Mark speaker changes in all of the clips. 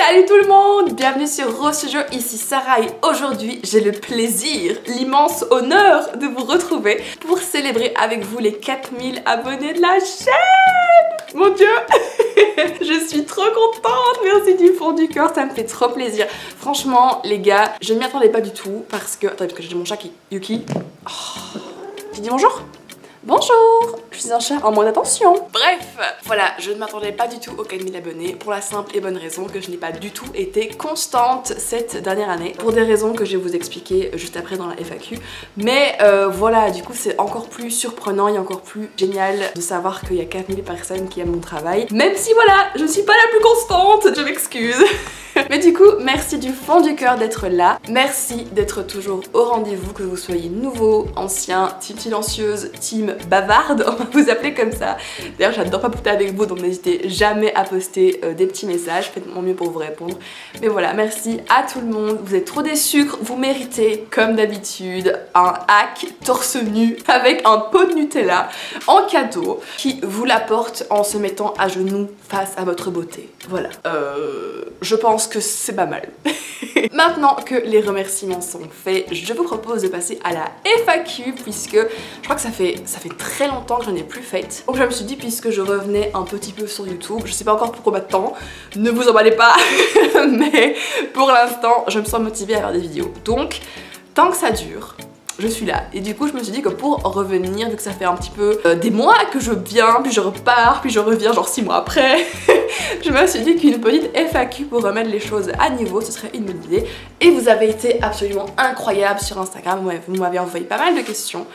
Speaker 1: Salut tout le monde, bienvenue sur Rose Studio, ici Sarah et aujourd'hui j'ai le plaisir, l'immense honneur de vous retrouver pour célébrer avec vous les 4000 abonnés de la chaîne. Mon Dieu, je suis trop contente, merci du fond du cœur, ça me fait trop plaisir. Franchement les gars, je m'y attendais pas du tout parce que... Attendez, parce que j'ai mon chat qui... Yuki. Oh. Tu dis bonjour? Bonjour, je suis un chat en mode attention. Bref, voilà, je ne m'attendais pas du tout aux 4000 abonnés pour la simple et bonne raison que je n'ai pas du tout été constante cette dernière année pour des raisons que je vais vous expliquer juste après dans la FAQ. Mais voilà, du coup c'est encore plus surprenant et encore plus génial de savoir qu'il y a 4000 personnes qui aiment mon travail. Même si voilà, je ne suis pas la plus constante, je m'excuse. Mais du coup, merci du fond du cœur d'être là. Merci d'être toujours au rendez-vous, que vous soyez nouveau, ancien, team silencieuse, team bavarde, on va vous appeler comme ça. D'ailleurs, j'adore papoter avec vous, donc n'hésitez jamais à poster des petits messages. Faites mon mieux pour vous répondre. Mais voilà, merci à tout le monde. Vous êtes trop des sucres, vous méritez, comme d'habitude, un hack torse nu avec un pot de Nutella en cadeau qui vous l'apporte en se mettant à genoux face à votre beauté. Voilà. Je pense que c'est pas mal. Maintenant que les remerciements sont faits, je vous propose de passer à la FAQ puisque je crois que ça fait très longtemps que je n'en ai plus faite. Donc je me suis dit, puisque je revenais un petit peu sur YouTube, je sais pas encore pour combien de temps, ne vous emballez pas, mais pour l'instant je me sens motivée à faire des vidéos. Donc tant que ça dure, je suis là. Et du coup je me suis dit que pour revenir, vu que ça fait un petit peu des mois que je viens, puis je repars, puis je reviens genre 6 mois après, je me suis dit qu'une petite FAQ pour remettre les choses à niveau, ce serait une bonne idée. Et vous avez été absolument incroyables sur Instagram, vous m'avez envoyé pas mal de questions.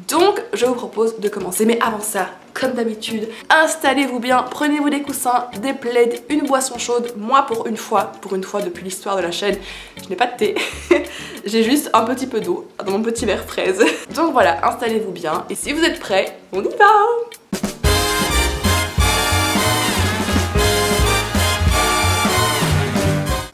Speaker 1: Donc je vous propose de commencer. Mais avant ça, comme d'habitude, installez-vous bien, prenez-vous des coussins, des plaids, une boisson chaude. Moi pour une fois depuis l'histoire de la chaîne, je n'ai pas de thé. J'ai juste un petit peu d'eau dans mon petit verre fraise. Donc voilà, installez-vous bien. Et si vous êtes prêts, on y va!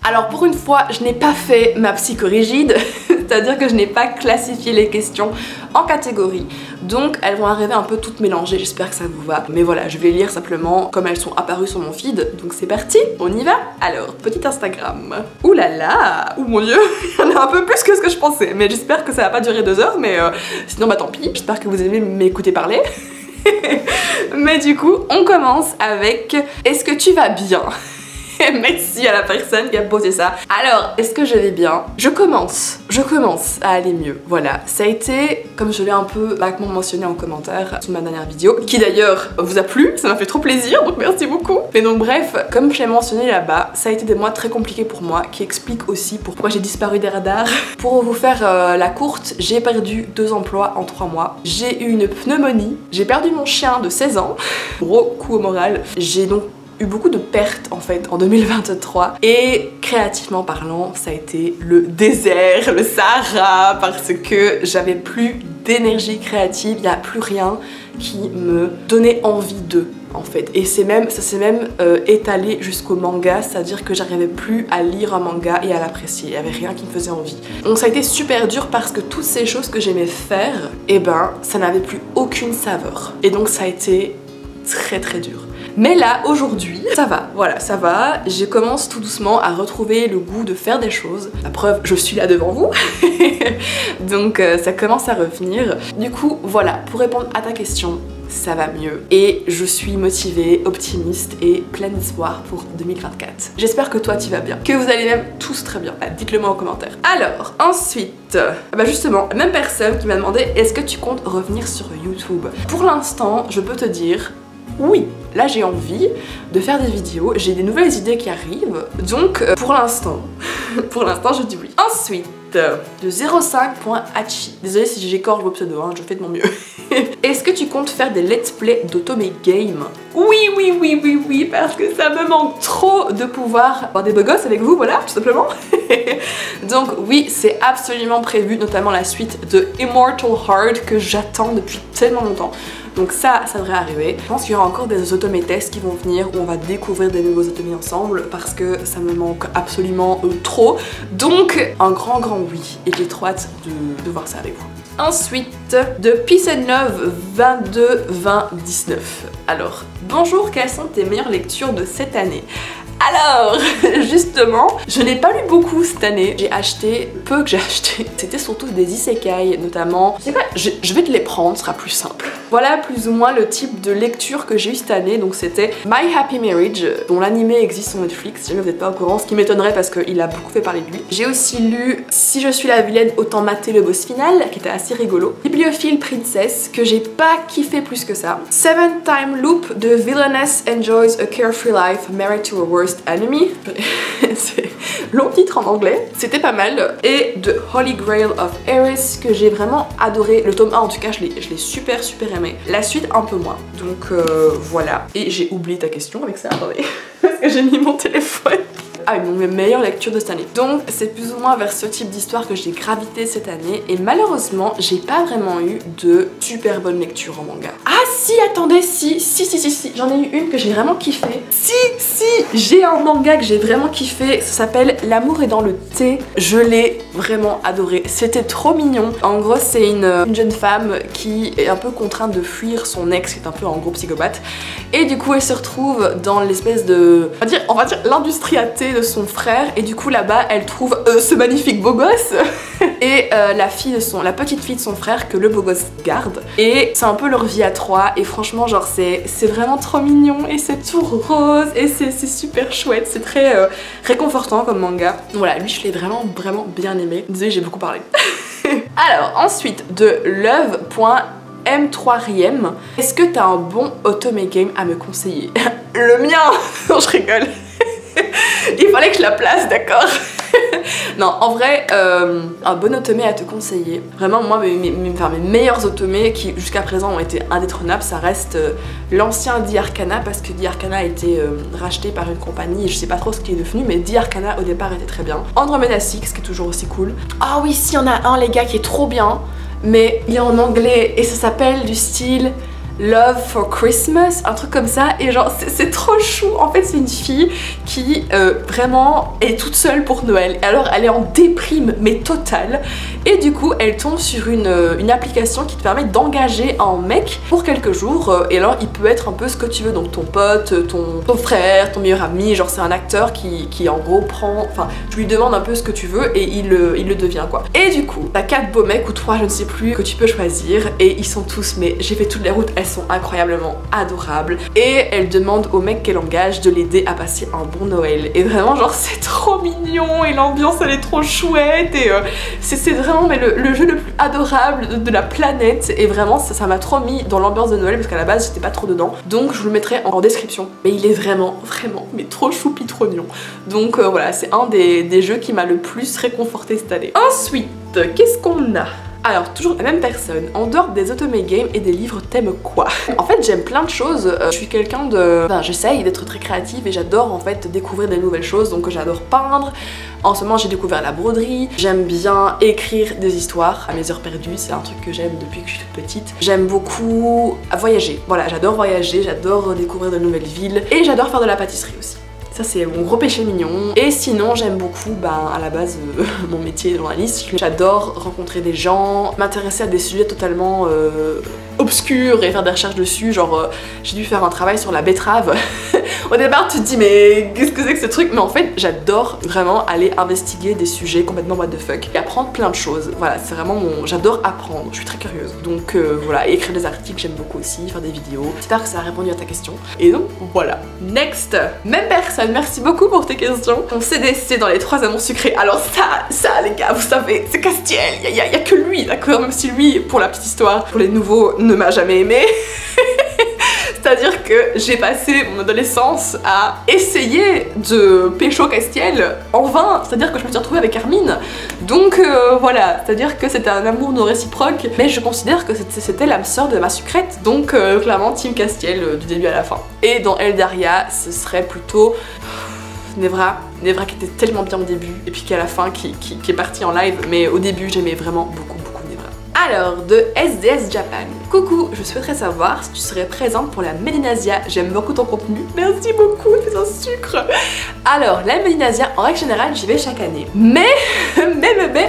Speaker 1: Alors pour une fois, je n'ai pas fait ma psychorigide, c'est-à-dire que je n'ai pas classifié les questions en catégories. Donc elles vont arriver un peu toutes mélangées, j'espère que ça vous va. Mais voilà, je vais lire simplement comme elles sont apparues sur mon feed. Donc c'est parti, on y va. Alors, petit Instagram. Ouh là là, ouh mon dieu, il y en a un peu plus que ce que je pensais. Mais j'espère que ça va pas durer 2 heures, mais sinon bah tant pis. J'espère que vous aimez m'écouter parler. Mais du coup, on commence avec « Est-ce que tu vas bien ?» Merci à la personne qui a posé ça. Alors, est-ce que je vais bien? Je commence à aller mieux. Voilà, ça a été, comme je l'ai un peu vaguement mentionné en commentaire sous ma dernière vidéo, qui d'ailleurs vous a plu, ça m'a fait trop plaisir, donc merci beaucoup. Mais donc bref, comme je l'ai mentionné là-bas, ça a été des mois très compliqués pour moi, qui expliquent aussi pourquoi j'ai disparu des radars. Pour vous faire la courte, j'ai perdu 2 emplois en 3 mois. J'ai eu une pneumonie, j'ai perdu mon chien de 16 ans, gros coup au moral. J'ai donc eu beaucoup de pertes en fait en 2023 et créativement parlant ça a été le désert, le Sahara, parce que j'avais plus d'énergie créative, il n'y a plus rien qui me donnait envie de en fait. Et ça s'est même étalé jusqu'au manga, c'est-à-dire que j'arrivais plus à lire un manga et à l'apprécier, il n'y avait rien qui me faisait envie. Donc ça a été super dur parce que toutes ces choses que j'aimais faire, et ben ça n'avait plus aucune saveur. Et donc ça a été très très dur. Mais là, aujourd'hui, ça va, voilà, ça va. Je commence tout doucement à retrouver le goût de faire des choses. La preuve, je suis là devant vous. Donc ça commence à revenir. Du coup, voilà, pour répondre à ta question, ça va mieux. Et je suis motivée, optimiste et pleine d'espoir pour 2024. J'espère que toi, tu vas bien. Que vous allez même tous très bien. Dites-le moi en commentaire. Alors, ensuite, bah justement, la même personne qui m'a demandé est-ce que tu comptes revenir sur YouTube? Pour l'instant, je peux te dire oui, là j'ai envie de faire des vidéos, j'ai des nouvelles idées qui arrivent, donc pour l'instant je dis oui. Ensuite, de 05.hachi, désolée si j'écorche vos pseudos, hein, je fais de mon mieux. Est-ce que tu comptes faire des let's play d'Otome Game? Oui, parce que ça me manque trop de pouvoir avoir des beaux gosses avec vous, voilà, tout simplement. Donc oui, c'est absolument prévu, notamment la suite de Immortal Heart que j'attends depuis tellement longtemps. Donc ça devrait arriver. Je pense qu'il y aura encore des autométests qui vont venir où on va découvrir des nouveaux automés ensemble parce que ça me manque absolument trop. Donc un grand oui, et j'ai trop hâte de voir ça avec vous. Ensuite, de Peace and Love 22-20-19. Alors, bonjour, quelles sont tes meilleures lectures de cette année? Alors, justement, je n'ai pas lu beaucoup cette année. J'ai acheté, peu que j'ai acheté. C'était surtout des isekai, notamment. Je sais pas, je vais te les prendre, ce sera plus simple. Voilà plus ou moins le type de lecture que j'ai eu cette année. Donc c'était My Happy Marriage, dont l'animé existe sur Netflix, si jamais vous n'êtes pas au courant, ce qui m'étonnerait parce qu'il a beaucoup fait parler de lui. J'ai aussi lu Si je suis la vilaine, autant mater le boss final, qui était assez rigolo. Bibliophile Princess, que j'ai pas kiffé plus que ça. Seven Time Loop de Villainess Enjoys a Carefree Life, Married to a Worst Enemy. C'est long titre en anglais. C'était pas mal. Et The Holy Grail of Eris, que j'ai vraiment adoré. Le tome 1 en tout cas, je l'ai super aimé. La suite un peu moins. Donc voilà. Et j'ai oublié ta question avec ça, attendez. Parce que j'ai mis mon téléphone. Ah, mes meilleures lectures de cette année. Donc c'est plus ou moins vers ce type d'histoire que j'ai gravité cette année. Et malheureusement, j'ai pas vraiment eu de super bonne lecture en manga. Ah si, attendez, si, j'en ai eu une que j'ai vraiment kiffé. Si, j'ai un manga que j'ai vraiment kiffé. Ça s'appelle L'amour est dans le thé. Je l'ai vraiment adoré. C'était trop mignon. En gros, c'est une jeune femme qui est un peu contrainte de fuir son ex, qui est un peu en gros psychopathe. Et du coup, elle se retrouve dans l'espèce de... On va dire l'industrie à thé de son frère, et du coup là-bas elle trouve ce magnifique beau gosse et la petite fille de son frère que le beau gosse garde, et c'est un peu leur vie à trois, et franchement genre c'est vraiment trop mignon, et c'est tout rose, et c'est super chouette, c'est très réconfortant comme manga. Voilà, lui je l'ai vraiment bien aimé. Désolée, j'ai beaucoup parlé. Alors ensuite, de Love.M3riem, est-ce que t'as un bon otome game à me conseiller? Le mien. Non, je rigole. Il fallait que je la place, d'accord. Non, en vrai, un bon otome à te conseiller. Vraiment, moi, mes meilleurs otomés qui jusqu'à présent ont été indétrônables, ça reste l'ancien The Arcana, parce que The Arcana a été racheté par une compagnie, et je sais pas trop ce qui est devenu, mais The Arcana au départ était très bien. Andromeda Six, qui est toujours aussi cool. Ah oui, si, y en a un, les gars, qui est trop bien, mais il est en anglais, et ça s'appelle du style Love for Christmas, un truc comme ça, et genre c'est trop chou. En fait c'est une fille qui vraiment est toute seule pour Noël, et alors elle est en déprime mais totale, et du coup elle tombe sur une application qui te permet d'engager un mec pour quelques jours, et alors il peut être un peu ce que tu veux, donc ton pote, ton frère, ton meilleur ami, genre c'est un acteur qui en gros prend, enfin tu lui demandes un peu ce que tu veux et il le devient quoi. Et du coup t'as 4 beaux mecs ou 3 je ne sais plus que tu peux choisir, et ils sont tous, mais j'ai fait toutes les routes, elles sont incroyablement adorables, et elle demande au mec qu'elle engage de l'aider à passer un bon Noël, et vraiment genre c'est trop mignon, et l'ambiance elle est trop chouette, et c'est vraiment mais le jeu le plus adorable de la planète, et vraiment ça m'a trop mis dans l'ambiance de Noël, parce qu'à la base j'étais pas trop dedans, donc je vous le mettrai en description, mais il est vraiment mais trop choupi, trop mignon. Donc voilà, c'est un des jeux qui m'a le plus réconforté cette année. Ensuite, qu'est-ce qu'on a? Alors, toujours la même personne, en dehors des otome games et des livres, t'aimes quoi? En fait, j'aime plein de choses, je suis quelqu'un de... Enfin, j'essaye d'être très créative, et j'adore en fait découvrir des nouvelles choses, donc j'adore peindre. En ce moment, j'ai découvert la broderie, j'aime bien écrire des histoires à mes heures perdues, c'est un truc que j'aime depuis que je suis toute petite. J'aime beaucoup voyager, voilà, j'adore voyager, j'adore découvrir de nouvelles villes, et j'adore faire de la pâtisserie aussi. Ça c'est mon gros péché mignon. Et sinon j'aime beaucoup, à la base, mon métier de journaliste. J'adore rencontrer des gens, m'intéresser à des sujets totalement obscurs et faire des recherches dessus. Genre j'ai dû faire un travail sur la betterave. Au départ tu te dis mais qu'est-ce que c'est que ce truc? Mais en fait j'adore vraiment aller investiguer des sujets complètement what the fuck et apprendre plein de choses. Voilà, c'est vraiment j'adore apprendre, je suis très curieuse. Donc voilà, et écrire des articles j'aime beaucoup aussi, faire des vidéos. J'espère que ça a répondu à ta question. Et donc voilà. Next, même personne. Merci beaucoup pour tes questions. Mon CDC dans les 3 amours sucrés. Alors ça les gars, vous savez, c'est Castiel. Il y a que lui, d'accord? Même si lui, pour la petite histoire, pour les nouveaux, ne m'a jamais aimé. C'est-à-dire que j'ai passé mon adolescence à essayer de pécho Castiel en vain. C'est-à-dire que je me suis retrouvée avec Hermine. Donc voilà, c'est-à-dire que c'était un amour non réciproque. Mais je considère que c'était l'âme sœur de ma sucrète. Donc clairement team Castiel du début à la fin. Et dans Eldaria, ce serait plutôt... Nevra qui était tellement bien au début, et puis qui à la fin qui est partie en live, mais au début j'aimais vraiment beaucoup Nevra. Alors, de SDS Japan, Coucou, je souhaiterais savoir si tu serais présente pour la Medinasia. J'aime beaucoup ton contenu. Merci beaucoup, tu es un sucre. Alors, la Medinasia, en règle générale, j'y vais chaque année. Mais,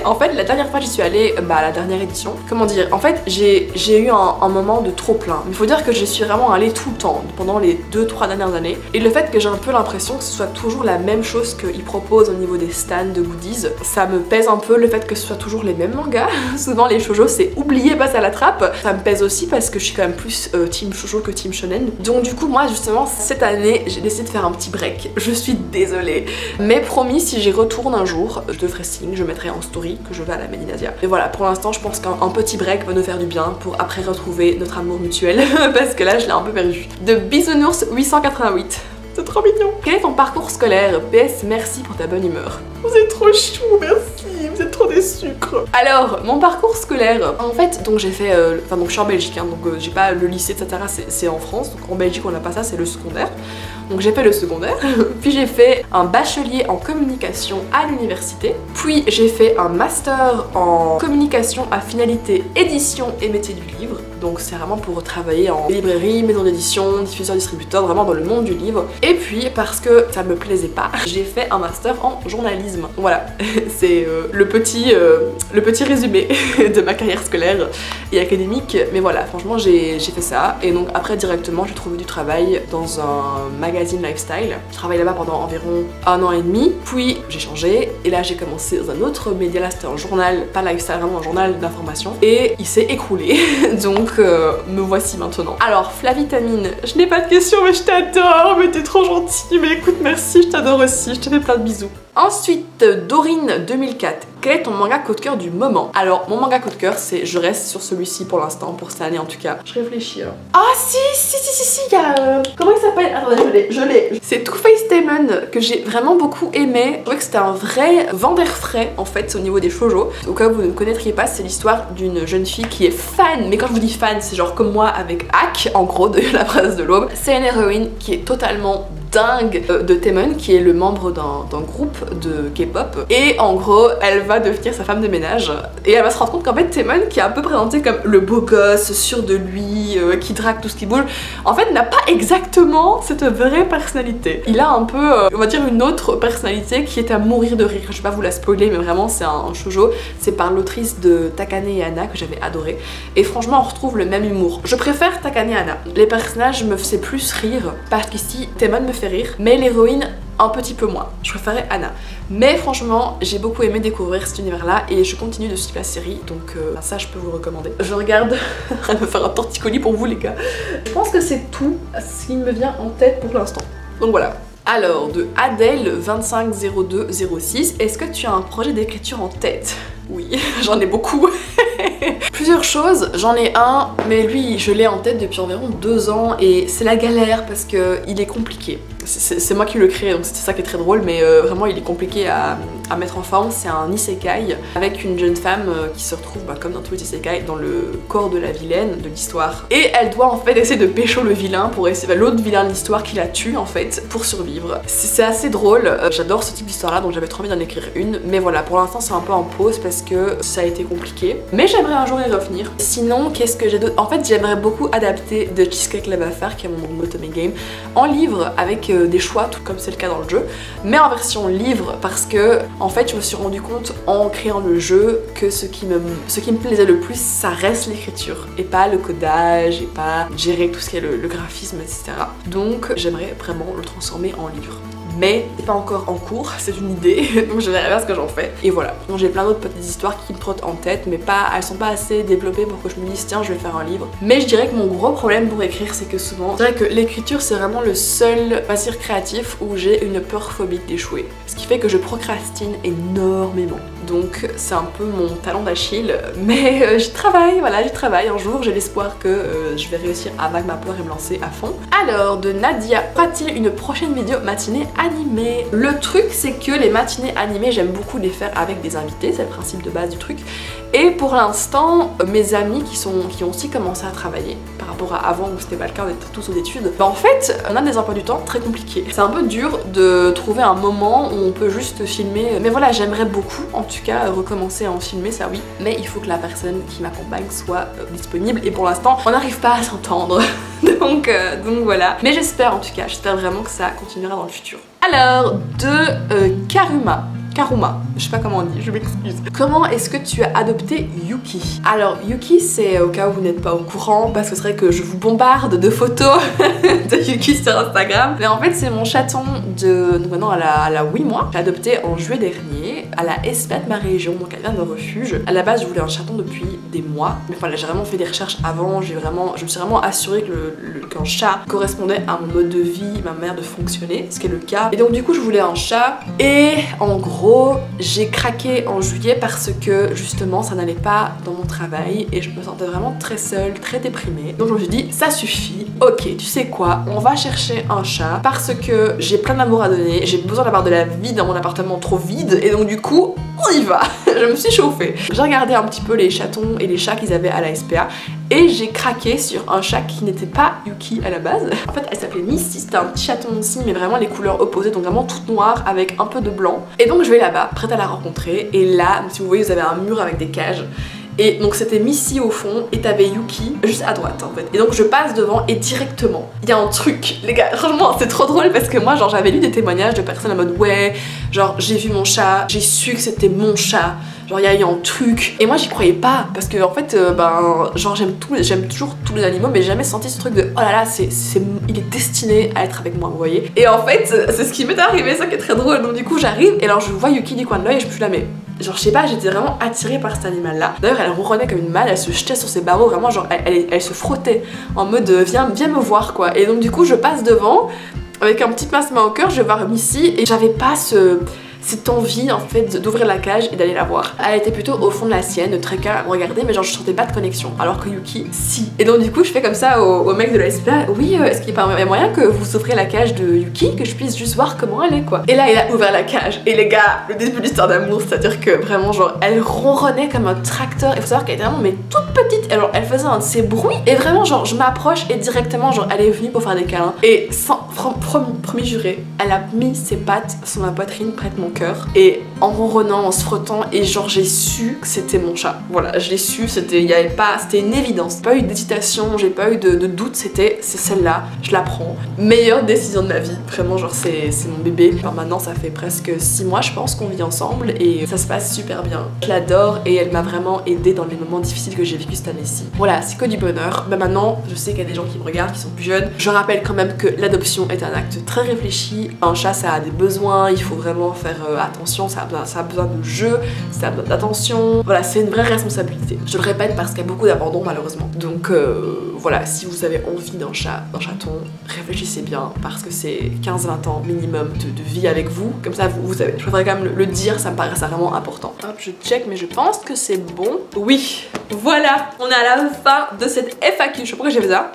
Speaker 1: en fait, la dernière fois j'y suis allée, à la dernière édition, comment dire, en fait, j'ai eu un moment de trop plein. Mais il faut dire que j'y suis vraiment allée tout le temps, pendant les 2-3 dernières années. Et le fait que j'ai un peu l'impression que ce soit toujours la même chose qu'ils proposent au niveau des stands de goodies, ça me pèse un peu le fait que ce soit toujours les mêmes mangas. Souvent les shoujo c'est oublié, passe à la trappe. Ça me pèse aussi parce que je suis quand même plus team shoujo que team shonen. Donc du coup moi justement cette année j'ai décidé de faire un petit break. Je suis désolée. Mais promis, si j'y retourne un jour, je te ferai signe, je mettrai en story que je vais à la Medinasia. Et voilà, pour l'instant je pense qu'un petit break va nous faire du bien pour après retrouver notre amour mutuel parce que là je l'ai un peu perdu. De Bisounours 888. C'est trop mignon. Quel est ton parcours scolaire? PS, merci pour ta bonne humeur. Vous êtes trop chou, merci, vous êtes trop des sucres. Alors, mon parcours scolaire, en fait, donc j'ai fait, donc je suis en Belgique, hein, donc j'ai pas le lycée, etc. C'est en France, donc en Belgique on n'a pas ça, c'est le secondaire. Donc j'ai fait le secondaire, puis j'ai fait un bachelier en communication à l'université, puis j'ai fait un master en communication à finalité édition et métier du livre. Donc c'est vraiment pour travailler en librairie, maison d'édition, diffuseur, distributeur, vraiment dans le monde du livre. Et puis parce que ça me plaisait pas, j'ai fait un master en journalisme. Voilà, c'est le petit résumé de ma carrière scolaire et académique. Mais voilà, franchement j'ai fait ça. Et donc après directement j'ai trouvé du travail dans un magazine lifestyle. Je travaillais là-bas pendant environ 1 an et demi. Puis j'ai changé et là j'ai commencé dans un autre média, là c'était un journal, pas lifestyle, vraiment un journal d'information. Et il s'est écroulé. Donc me voici maintenant. Alors Flavitamine, je n'ai pas de questions mais je t'adore, mais t'es trop gentille, mais écoute merci, je t'adore aussi, je te fais plein de bisous. Ensuite, Dorine 2004. Quel est ton manga coup de cœur du moment? Alors, mon manga coup de cœur, c'est, je reste sur celui-ci pour l'instant, pour cette année en tout cas. Je réfléchis alors. Ah si, il y a... comment il s'appelle? Attendez, je l'ai. C'est Two Face Demon que j'ai vraiment beaucoup aimé. Je trouvais que c'était un vrai vent d'air frais en fait au niveau des shoujo. Au cas où vous ne connaîtriez pas, c'est l'histoire d'une jeune fille qui est fan, mais quand je vous dis fan, c'est genre comme moi avec Hack, en gros, de La Princesse de l'Aube. C'est une héroïne qui est totalement dingue de Taemon, qui est le membre d'un groupe de K-pop, et en gros elle va devenir sa femme de ménage et elle va se rendre compte qu'en fait Taemon, qui est un peu présenté comme le beau gosse, sûr de lui, qui drague tout ce qui bouge, en fait n'a pas exactement cette vraie personnalité. Il a un peu, on va dire, une autre personnalité qui est à mourir de rire. Je vais pas vous la spoiler mais vraiment c'est un shoujo, c'est par l'autrice de Takane et Anna que j'avais adoré, et franchement on retrouve le même humour. Je préfère Takane et Anna. Les personnages me faisaient plus rire parce qu'ici Taemon me fait rire, mais l'héroïne un petit peu moins. Je préférais Anna. Mais franchement, j'ai beaucoup aimé découvrir cet univers-là et je continue de suivre la série, donc ça je peux vous recommander. Je regarde à me faire un torticolis pour vous les gars. Je pense que c'est tout ce qui me vient en tête pour l'instant. Donc voilà. Alors, de Adèle 250206, est-ce que tu as un projet d'écriture en tête? Oui, j'en ai beaucoup. Plusieurs choses, j'en ai un, mais lui je l'ai en tête depuis environ 2 ans et c'est la galère parce que il est compliqué. C'est moi qui le crée, donc c'est ça qui est très drôle, mais vraiment il est compliqué à mettre en forme. C'est un isekai avec une jeune femme qui se retrouve, comme dans tous les isekai, dans le corps de la vilaine de l'histoire. Et elle doit en fait essayer de pécho le vilain pour essayer, l'autre vilain de l'histoire qui la tue en fait, pour survivre. C'est assez drôle, j'adore ce type d'histoire là, donc j'avais trop envie d'en écrire une. Mais voilà, pour l'instant c'est un peu en pause parce que ça a été compliqué. Mais j'aimerais un jour y revenir. Sinon, qu'est-ce que j'ai d'autre? En fait, j'aimerais beaucoup adapter The Cheesecake Love Affair, qui est mon Motome Game, en livre avec des choix, tout comme c'est le cas dans le jeu, mais en version livre parce que en fait je me suis rendu compte en créant le jeu que ce qui me plaisait le plus, ça reste l'écriture et pas le codage et pas gérer tout ce qui est le graphisme, etc. Donc j'aimerais vraiment le transformer en livre. Mais c'est pas encore en cours, c'est une idée, donc je verrai bien ce que j'en fais. Et voilà, donc j'ai plein d'autres petites histoires qui me trottent en tête, mais elles sont pas assez développées pour que je me dise tiens je vais faire un livre. Mais je dirais que mon gros problème pour écrire, c'est que souvent, je dirais que l'écriture c'est vraiment le seul loisir créatif où j'ai une peur phobique d'échouer. Ce qui fait que je procrastine énormément. Donc c'est un peu mon talon d'Achille, mais j'y travaille, voilà, j'y travaille. Un jour j'ai l'espoir que je vais réussir à vaguer ma peur et me lancer à fond. Alors, de Nadia, fera-t-il une prochaine vidéo matinée animées. Le truc c'est que les matinées animées j'aime beaucoup les faire avec des invités, c'est le principe de base du truc. Et pour l'instant, mes amis qui ont aussi commencé à travailler par rapport à avant où c'était pas le cas, on était tous aux études, bah en fait on a des emplois du temps très compliqués. C'est un peu dur de trouver un moment où on peut juste filmer, mais voilà, j'aimerais beaucoup en tout cas recommencer à en filmer, ça oui, mais il faut que la personne qui m'accompagne soit disponible et pour l'instant on n'arrive pas à s'entendre. donc voilà, mais j'espère en tout cas, j'espère vraiment que ça continuera dans le futur. Alors de Karuma, je sais pas comment on dit, je m'excuse. Comment est-ce que tu as adopté Yuki? Alors Yuki, c'est au cas où vous n'êtes pas au courant, parce que c'est vrai que je vous bombarde de photos de Yuki sur Instagram. Mais en fait c'est mon chaton de... Donc maintenant elle a 8 mois. J'ai adopté en juillet dernier. Elle a SPA de ma région, donc elle vient de refuge. À la base je voulais un chaton depuis des mois. Mais voilà, j'ai vraiment fait des recherches avant, je me suis vraiment assurée qu'un chat correspondait à mon mode de vie, ma manière de fonctionner, ce qui est le cas. Et donc du coup je voulais un chat. Et en gros j'ai craqué en juillet parce que justement ça n'allait pas dans mon travail et je me sentais vraiment très seule, très déprimée. Donc je me suis dit ça suffit, ok tu sais quoi, on va chercher un chat parce que j'ai plein d'amour à donner, j'ai besoin d'avoir de la vie dans mon appartement trop vide et donc du coup on y va. Je me suis chauffée. J'ai regardé un petit peu les chatons et les chats qu'ils avaient à la SPA et j'ai craqué sur un chat qui n'était pas Yuki à la base. En fait elle s'appelait Missy, c'était un petit chaton aussi mais vraiment les couleurs opposées, donc vraiment toute noire avec un peu de blanc. Et donc je vais là-bas, prête à la rencontrer et là, si vous voyez vous avez un mur avec des cages. Et donc c'était Missy au fond et t'avais Yuki juste à droite en fait. Et donc je passe devant et directement, il y a un truc, les gars, franchement c'est trop drôle parce que moi genre j'avais lu des témoignages de personnes en mode ouais, genre j'ai vu mon chat, j'ai su que c'était mon chat, genre il y a eu un truc. Et moi j'y croyais pas parce que en fait genre j'aime toujours tous les animaux mais j'ai jamais senti ce truc de oh là là il est destiné à être avec moi, vous voyez. Et en fait c'est ce qui m'est arrivé, ça qui est très drôle. Donc du coup j'arrive et alors je vois Yuki du coin de l'œil et je me suis là mais genre je sais pas, j'étais vraiment attirée par cet animal là. D'ailleurs elle ronronnait comme une mâle, elle se jetait sur ses barreaux, vraiment genre elle se frottait en mode viens me voir quoi. Et donc du coup je passe devant avec un petit pincement au cœur, je vais voir Missy et j'avais pas cette envie en fait d'ouvrir la cage et d'aller la voir. Elle était plutôt au fond de la sienne, très calme à me regarder, mais genre je sentais pas de connexion. Alors que Yuki, si. Et donc du coup je fais comme ça au mec de la SPA, oui est-ce qu'il y a moyen que vous ouvrez la cage de Yuki, que je puisse juste voir comment elle est quoi. Et là il a ouvert la cage et les gars, le début de l'histoire d'amour, c'est-à-dire que vraiment genre elle ronronnait comme un tracteur. Il faut savoir qu'elle était vraiment mais toute petite, alors elle faisait un de ces bruits et vraiment genre je m'approche et directement genre elle est venue pour faire des câlins et sans promis juré, elle a mis ses pattes sur ma poitrine près de mon cœur et en ronronnant, en se frottant et genre j'ai su que c'était mon chat. Voilà, je l'ai su, c'était une évidence. Pas eu d'hésitation, j'ai pas eu de doute, c'est celle-là, je la prends. Meilleure décision de ma vie, vraiment genre c'est mon bébé. Alors maintenant ça fait presque 6 mois je pense qu'on vit ensemble et ça se passe super bien. Je l'adore et elle m'a vraiment aidée dans les moments difficiles que j'ai vécu cette année-ci. Voilà, c'est que du bonheur. Mais maintenant je sais qu'il y a des gens qui me regardent, qui sont plus jeunes. Je rappelle quand même que l'adoption est un acte très réfléchi. Un chat ça a des besoins, il faut vraiment faire attention, ça a besoin de jeu, ça a besoin d'attention. Voilà, c'est une vraie responsabilité. Je le répète parce qu'il y a beaucoup d'abandon malheureusement. Donc voilà, si vous avez envie d'un chat, d'un chaton, réfléchissez bien parce que c'est 15-20 ans minimum de vie avec vous. Comme ça vous savez. Je préfère quand même le dire, ça me paraît vraiment important. Hop, je check mais je pense que c'est bon. Oui, voilà, on est à la fin de cette FAQ. Je sais pas pourquoi j'ai fait ça.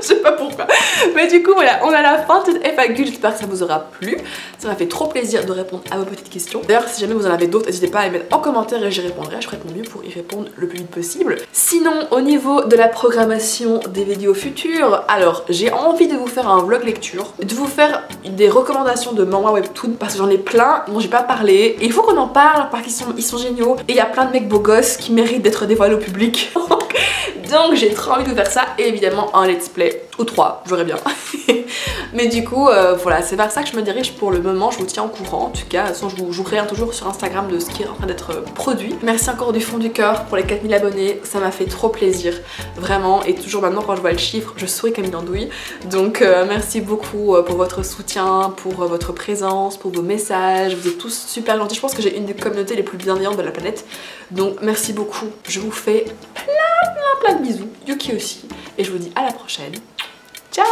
Speaker 1: Je sais pas pourquoi. Mais du coup voilà, on est à la fin de cette FAQ, j'espère que ça vous aura plu. Ça m'a fait trop plaisir de répondre à vos petites questions. D'ailleurs si jamais vous en avez d'autres, n'hésitez pas à les mettre en commentaire et j'y répondrai, je ferai de mon mieux pour y répondre le plus vite possible. Sinon au niveau de la programmation des vidéos futures, alors j'ai envie de vous faire un vlog lecture, de vous faire des recommandations de manhwa webtoon parce que j'en ai plein dont j'ai pas parlé et il faut qu'on en parle parce qu'ils sont géniaux et il y a plein de mecs beaux gosses qui méritent d'être dévoilés au public. Donc j'ai trop envie de vous faire ça et évidemment un let's play ou 3, j'aurais bien. Mais du coup voilà, c'est vers ça que je me dirige pour le moment, je vous tiens au courant en tout cas, de toute façon je vous reviens toujours sur Instagram de ce qui est en train d'être produit. Merci encore du fond du cœur pour les 4000 abonnés, ça m'a fait trop plaisir, vraiment, et toujours maintenant quand je vois le chiffre, je souris comme une andouille. Donc merci beaucoup pour votre soutien, pour votre présence, pour vos messages, vous êtes tous super gentils, je pense que j'ai une des communautés les plus bienveillantes de la planète. Donc merci beaucoup, je vous fais plein de bisous, Yuki aussi, et je vous dis à la prochaine. Ciao!